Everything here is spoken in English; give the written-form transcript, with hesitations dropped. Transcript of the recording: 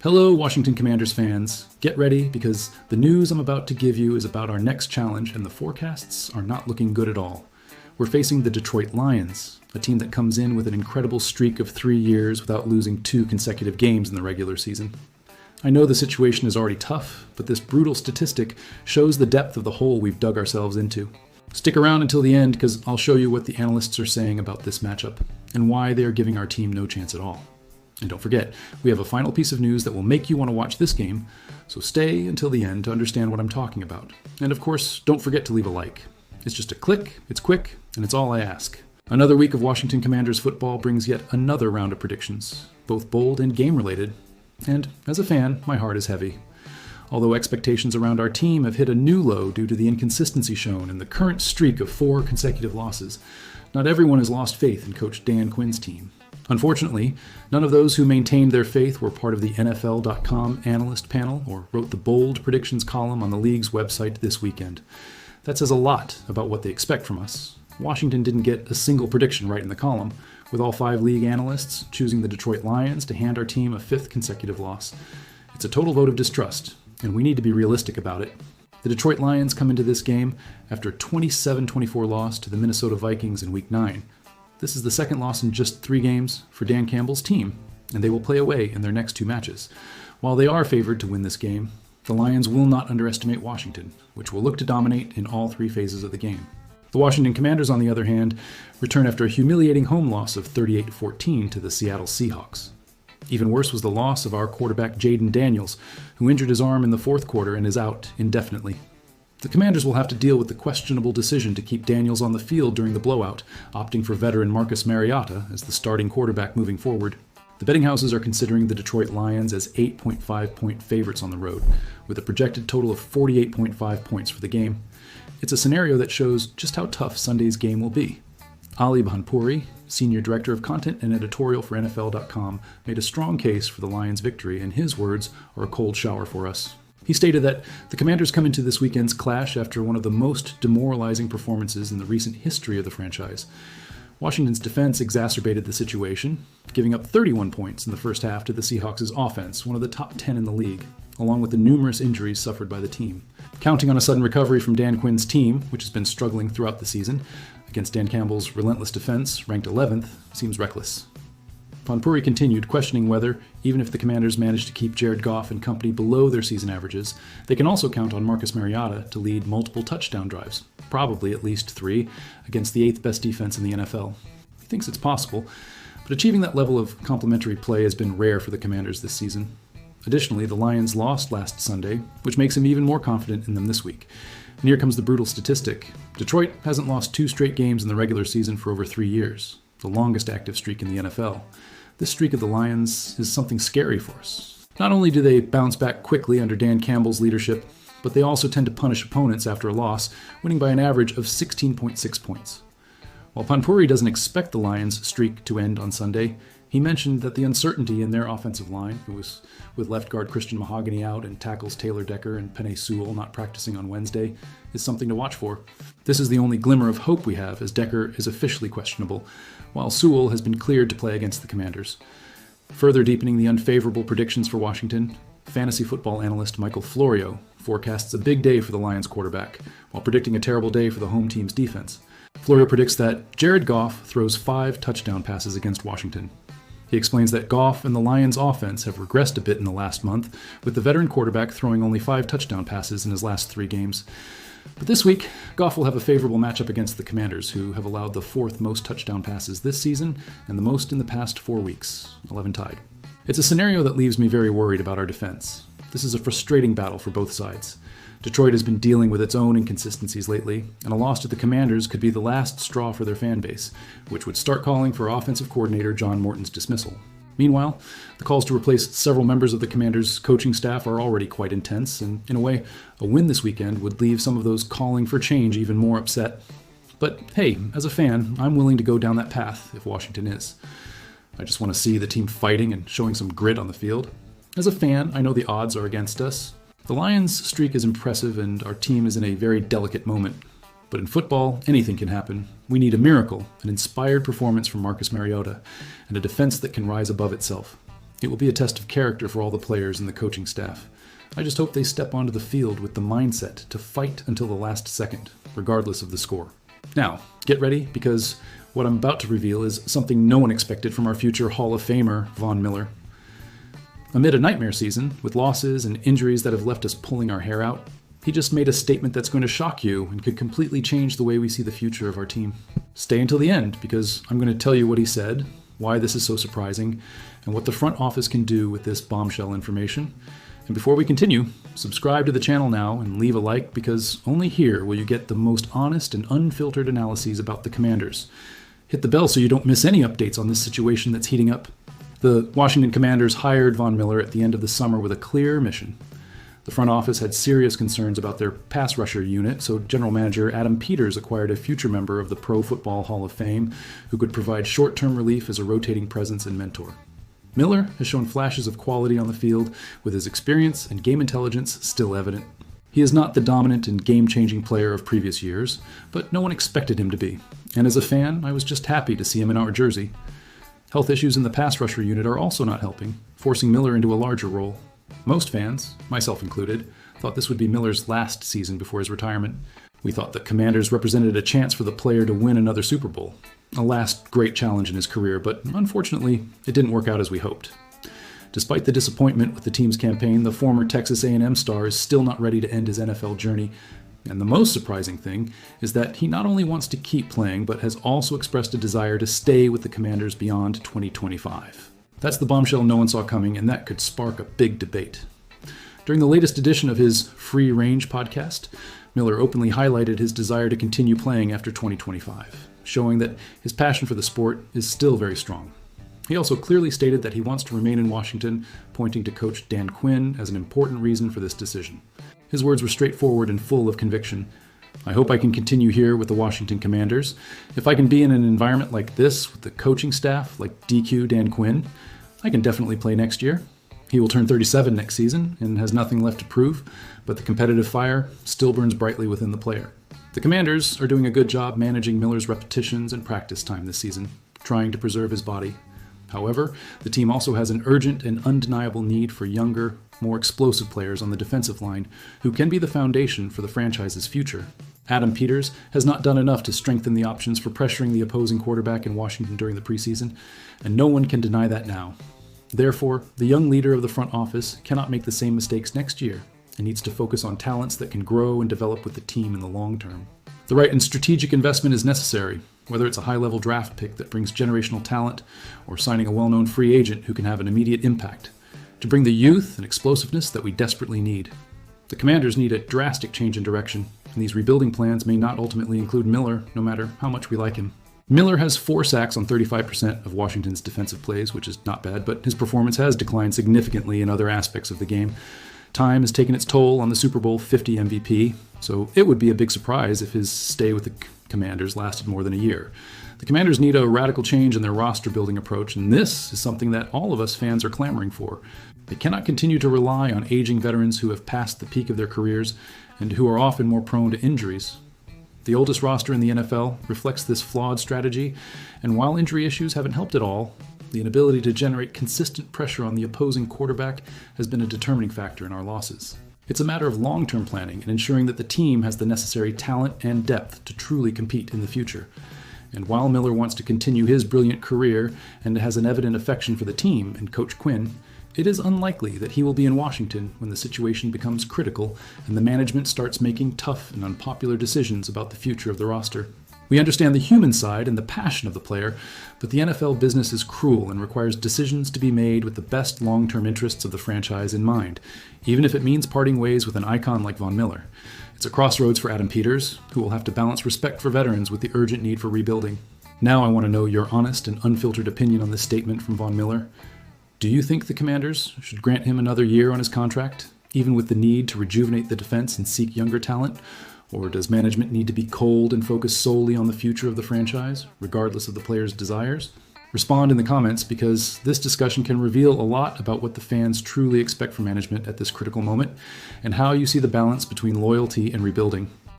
Hello, Washington Commanders fans. Get ready because the news I'm about to give you is about our next challenge, and the forecasts are not looking good at all. We're facing the Detroit Lions, a team that comes in with an incredible streak of 3 years without losing 2 consecutive games in the regular season. I know the situation is already tough, but this brutal statistic shows the depth of the hole we've dug ourselves into. Stick around until the end because I'll show you what the analysts are saying about this matchup and why they are giving our team no chance at all. And don't forget, we have a final piece of news that will make you want to watch this game, so stay until the end to understand what I'm talking about. And of course, don't forget to leave a like. It's just a click, it's quick, and it's all I ask. Another week of Washington Commanders football brings yet another round of predictions, both bold and game-related. And as a fan, my heart is heavy. Although expectations around our team have hit a new low due to the inconsistency shown in the current streak of 4 consecutive losses, not everyone has lost faith in Coach Dan Quinn's team. Unfortunately, none of those who maintained their faith were part of the NFL.com analyst panel or wrote the bold predictions column on the league's website this weekend. That says a lot about what they expect from us. Washington didn't get a single prediction right in the column, with all 5 league analysts choosing the Detroit Lions to hand our team a 5th consecutive loss. It's a total vote of distrust, and we need to be realistic about it. The Detroit Lions come into this game after a 27-24 loss to the Minnesota Vikings in Week 9. This is the second loss in just 3 games for Dan Campbell's team, and they will play away in their next 2 matches. While they are favored to win this game, the Lions will not underestimate Washington, which will look to dominate in all 3 phases of the game. The Washington Commanders, on the other hand, return after a humiliating home loss of 38-14 to the Seattle Seahawks. Even worse was the loss of our quarterback Jayden Daniels, who injured his arm in the 4th quarter and is out indefinitely. The Commanders will have to deal with the questionable decision to keep Daniels on the field during the blowout, opting for veteran Marcus Mariota as the starting quarterback moving forward. The betting houses are considering the Detroit Lions as 8.5-point favorites on the road, with a projected total of 48.5 points for the game. It's a scenario that shows just how tough Sunday's game will be. Ali Bhanpuri, Senior Director of Content and Editorial for NFL.com, made a strong case for the Lions' victory, and his words are a cold shower for us. He stated that the Commanders come into this weekend's clash after one of the most demoralizing performances in the recent history of the franchise. Washington's defense exacerbated the situation, giving up 31 points in the first half to the Seahawks' offense, one of the top 10 in the league, along with the numerous injuries suffered by the team. Counting on a sudden recovery from Dan Quinn's team, which has been struggling throughout the season, against Dan Campbell's relentless defense, ranked 11th, seems reckless. Bhanpuri continued, questioning whether, even if the Commanders manage to keep Jared Goff and company below their season averages, they can also count on Marcus Mariota to lead multiple touchdown drives, probably at least 3, against the 8th best defense in the NFL. He thinks it's possible, but achieving that level of complementary play has been rare for the Commanders this season. Additionally, the Lions lost last Sunday, which makes him even more confident in them this week. And here comes the brutal statistic. Detroit hasn't lost 2 straight games in the regular season for over 3 years, the longest active streak in the NFL. This streak of the Lions is something scary for us. Not only do they bounce back quickly under Dan Campbell's leadership, but they also tend to punish opponents after a loss, winning by an average of 16.6 points. While Bhanpuri doesn't expect the Lions' streak to end on Sunday, he mentioned that the uncertainty in their offensive line, with left guard Christian Mahogany out and tackles Taylor Decker and Penei Sewell not practicing on Wednesday, is something to watch for. This is the only glimmer of hope we have, as Decker is officially questionable, while Sewell has been cleared to play against the Commanders. Further deepening the unfavorable predictions for Washington, fantasy football analyst Michael Florio forecasts a big day for the Lions quarterback, while predicting a terrible day for the home team's defense. Florio predicts that Jared Goff throws 5 touchdown passes against Washington. He explains that Goff and the Lions' offense have regressed a bit in the last month, with the veteran quarterback throwing only 5 touchdown passes in his last 3 games. But this week, Goff will have a favorable matchup against the Commanders, who have allowed the 4th most touchdown passes this season and the most in the past 4 weeks, 11 tied. It's a scenario that leaves me very worried about our defense. This is a frustrating battle for both sides. Detroit has been dealing with its own inconsistencies lately, and a loss to the Commanders could be the last straw for their fan base, which would start calling for offensive coordinator John Morton's dismissal. Meanwhile, the calls to replace several members of the Commanders' coaching staff are already quite intense, and in a way, a win this weekend would leave some of those calling for change even more upset. But hey, as a fan, I'm willing to go down that path if Washington is. I just want to see the team fighting and showing some grit on the field. As a fan, I know the odds are against us. The Lions' streak is impressive and our team is in a very delicate moment. But in football, anything can happen. We need a miracle, an inspired performance from Marcus Mariota, and a defense that can rise above itself. It will be a test of character for all the players and the coaching staff. I just hope they step onto the field with the mindset to fight until the last second, regardless of the score. Now, get ready, because what I'm about to reveal is something no one expected from our future Hall of Famer, Von Miller. Amid a nightmare season, with losses and injuries that have left us pulling our hair out, he just made a statement that's going to shock you and could completely change the way we see the future of our team. Stay until the end, because I'm going to tell you what he said, why this is so surprising, and what the front office can do with this bombshell information. And before we continue, subscribe to the channel now and leave a like, because only here will you get the most honest and unfiltered analyses about the Commanders. Hit the bell so you don't miss any updates on this situation that's heating up. The Washington Commanders hired Von Miller at the end of the summer with a clear mission. The front office had serious concerns about their pass rusher unit, so General Manager Adam Peters acquired a future member of the Pro Football Hall of Fame who could provide short-term relief as a rotating presence and mentor. Miller has shown flashes of quality on the field, with his experience and game intelligence still evident. He is not the dominant and game-changing player of previous years, but no one expected him to be. And as a fan, I was just happy to see him in our jersey. Health issues in the pass rusher unit are also not helping, forcing Miller into a larger role. Most fans, myself included, thought this would be Miller's last season before his retirement. We thought the Commanders represented a chance for the player to win another Super Bowl, a last great challenge in his career, but unfortunately, it didn't work out as we hoped. Despite the disappointment with the team's campaign, the former Texas A&M star is still not ready to end his NFL journey. And the most surprising thing is that he not only wants to keep playing, but has also expressed a desire to stay with the Commanders beyond 2025. That's the bombshell no one saw coming, and that could spark a big debate. During the latest edition of his Free Range podcast, Miller openly highlighted his desire to continue playing after 2025, showing that his passion for the sport is still very strong. He also clearly stated that he wants to remain in Washington, pointing to Coach Dan Quinn as an important reason for this decision. His words were straightforward and full of conviction. I hope I can continue here with the Washington Commanders. If I can be in an environment like this with the coaching staff like DQ Dan Quinn, I can definitely play next year. He will turn 37 next season and has nothing left to prove, but the competitive fire still burns brightly within the player. The Commanders are doing a good job managing Miller's repetitions and practice time this season, trying to preserve his body. However, the team also has an urgent and undeniable need for younger, more explosive players on the defensive line who can be the foundation for the franchise's future. Adam Peters has not done enough to strengthen the options for pressuring the opposing quarterback in Washington during the preseason, and no one can deny that now. Therefore, the young leader of the front office cannot make the same mistakes next year and needs to focus on talents that can grow and develop with the team in the long term. The right and strategic investment is necessary, whether it's a high-level draft pick that brings generational talent or signing a well-known free agent who can have an immediate impact, to bring the youth and explosiveness that we desperately need. The Commanders need a drastic change in direction, and these rebuilding plans may not ultimately include Miller, no matter how much we like him. Miller has 4 sacks on 35% of Washington's defensive plays, which is not bad, but his performance has declined significantly in other aspects of the game. Time has taken its toll on the Super Bowl 50 MVP, so it would be a big surprise if his stay with the Commanders lasted more than a year. The Commanders need a radical change in their roster-building approach, and this is something that all of us fans are clamoring for. They cannot continue to rely on aging veterans who have passed the peak of their careers and who are often more prone to injuries. The oldest roster in the NFL reflects this flawed strategy, and while injury issues haven't helped at all, the inability to generate consistent pressure on the opposing quarterback has been a determining factor in our losses. It's a matter of long-term planning and ensuring that the team has the necessary talent and depth to truly compete in the future. And while Miller wants to continue his brilliant career and has an evident affection for the team and Coach Quinn, it is unlikely that he will be in Washington when the situation becomes critical and the management starts making tough and unpopular decisions about the future of the roster. We understand the human side and the passion of the player, but the NFL business is cruel and requires decisions to be made with the best long-term interests of the franchise in mind, even if it means parting ways with an icon like Von Miller. It's a crossroads for Adam Peters, who will have to balance respect for veterans with the urgent need for rebuilding. Now I want to know your honest and unfiltered opinion on this statement from Von Miller. Do you think the Commanders should grant him another year on his contract, even with the need to rejuvenate the defense and seek younger talent? Or does management need to be cold and focus solely on the future of the franchise, regardless of the player's desires? Respond in the comments, because this discussion can reveal a lot about what the fans truly expect from management at this critical moment, and how you see the balance between loyalty and rebuilding.